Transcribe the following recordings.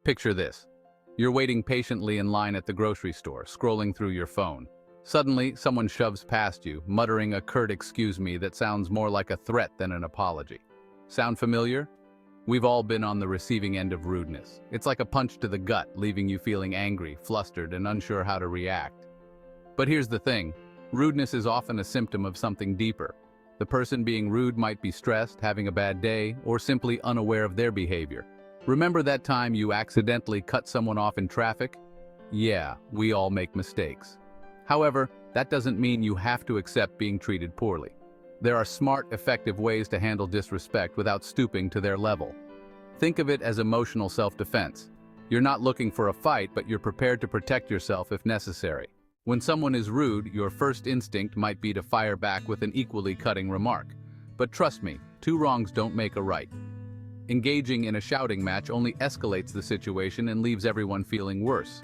Picture this. You're waiting patiently in line at the grocery store, scrolling through your phone. Suddenly, someone shoves past you, muttering a curt "excuse me" that sounds more like a threat than an apology. Sound familiar? We've all been on the receiving end of rudeness. It's like a punch to the gut, leaving you feeling angry, flustered, and unsure how to react. But here's the thing. Rudeness is often a symptom of something deeper. The person being rude might be stressed, having a bad day, or simply unaware of their behavior. Remember that time you accidentally cut someone off in traffic? Yeah, we all make mistakes. However, that doesn't mean you have to accept being treated poorly. There are smart, effective ways to handle disrespect without stooping to their level. Think of it as emotional self-defense. You're not looking for a fight, but you're prepared to protect yourself if necessary. When someone is rude, your first instinct might be to fire back with an equally cutting remark. But trust me, two wrongs don't make a right. Engaging in a shouting match only escalates the situation and leaves everyone feeling worse.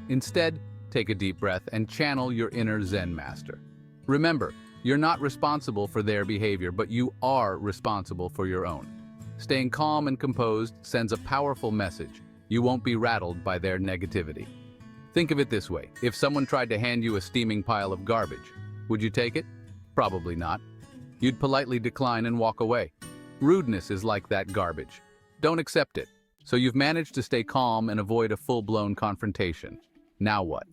Instead, take a deep breath and channel your inner Zen master. Remember, you're not responsible for their behavior, but you are responsible for your own. Staying calm and composed sends a powerful message. You won't be rattled by their negativity. Think of it this way. If someone tried to hand you a steaming pile of garbage, would you take it? Probably not. You'd politely decline and walk away. Rudeness is like that garbage. Don't accept it. So you've managed to stay calm and avoid a full-blown confrontation. Now what?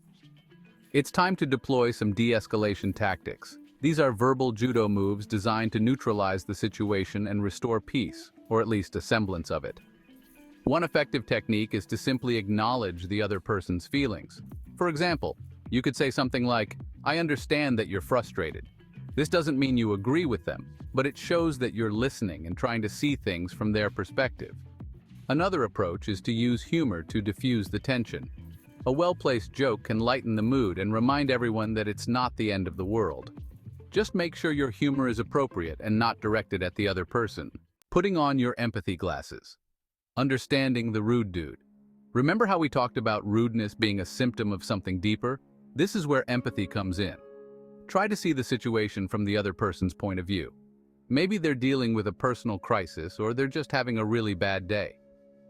It's time to deploy some de-escalation tactics. These are verbal judo moves designed to neutralize the situation and restore peace, or at least a semblance of it. One effective technique is to simply acknowledge the other person's feelings. For example, you could say something like, "I understand that you're frustrated." This doesn't mean you agree with them, but it shows that you're listening and trying to see things from their perspective. Another approach is to use humor to diffuse the tension. A well-placed joke can lighten the mood and remind everyone that it's not the end of the world. Just make sure your humor is appropriate and not directed at the other person. Putting on your empathy glasses. Understanding the rude dude. Remember how we talked about rudeness being a symptom of something deeper? This is where empathy comes in. Try to see the situation from the other person's point of view. Maybe they're dealing with a personal crisis or they're just having a really bad day.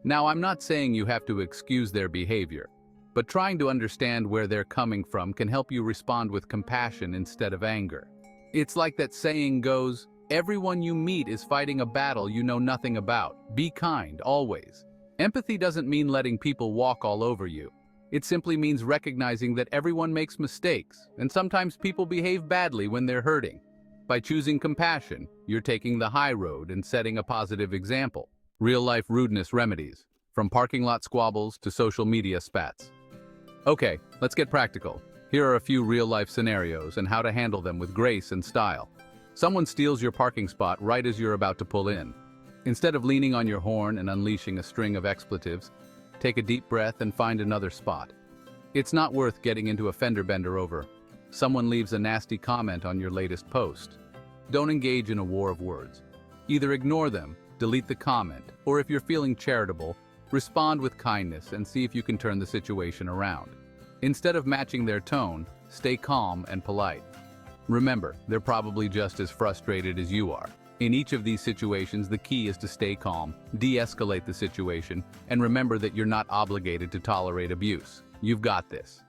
Now, I'm not saying you have to excuse their behavior, but trying to understand where they're coming from can help you respond with compassion instead of anger. It's like that saying goes, everyone you meet is fighting a battle you know nothing about. Be kind, always. Empathy doesn't mean letting people walk all over you. It simply means recognizing that everyone makes mistakes, and sometimes people behave badly when they're hurting. By choosing compassion, you're taking the high road and setting a positive example. Real-life rudeness remedies, from parking lot squabbles to social media spats. Okay, let's get practical. Here are a few real-life scenarios and how to handle them with grace and style. Someone steals your parking spot right as you're about to pull in. Instead of leaning on your horn and unleashing a string of expletives, take a deep breath and find another spot. It's not worth getting into a fender bender over. Someone leaves a nasty comment on your latest post. Don't engage in a war of words. Either ignore them, delete the comment, or if you're feeling charitable, respond with kindness and see if you can turn the situation around. Instead of matching their tone, stay calm and polite. Remember, they're probably just as frustrated as you are. In each of these situations, the key is to stay calm, de-escalate the situation, and remember that you're not obligated to tolerate abuse. You've got this.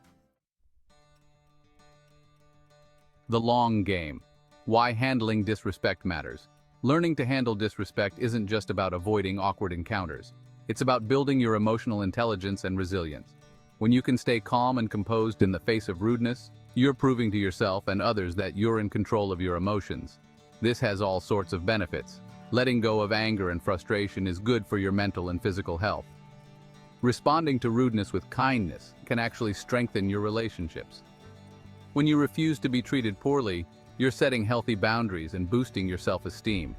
The long game. Why handling disrespect matters. Learning to handle disrespect isn't just about avoiding awkward encounters. It's about building your emotional intelligence and resilience. When you can stay calm and composed in the face of rudeness, you're proving to yourself and others that you're in control of your emotions. This has all sorts of benefits. Letting go of anger and frustration is good for your mental and physical health. Responding to rudeness with kindness can actually strengthen your relationships. When you refuse to be treated poorly, you're setting healthy boundaries and boosting your self-esteem.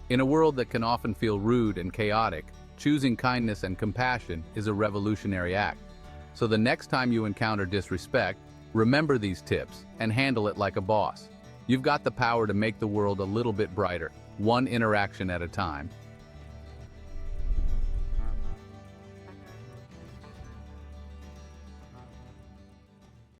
In a world that can often feel rude and chaotic, choosing kindness and compassion is a revolutionary act. So the next time you encounter disrespect, remember these tips and handle it like a boss. You've got the power to make the world a little bit brighter, one interaction at a time.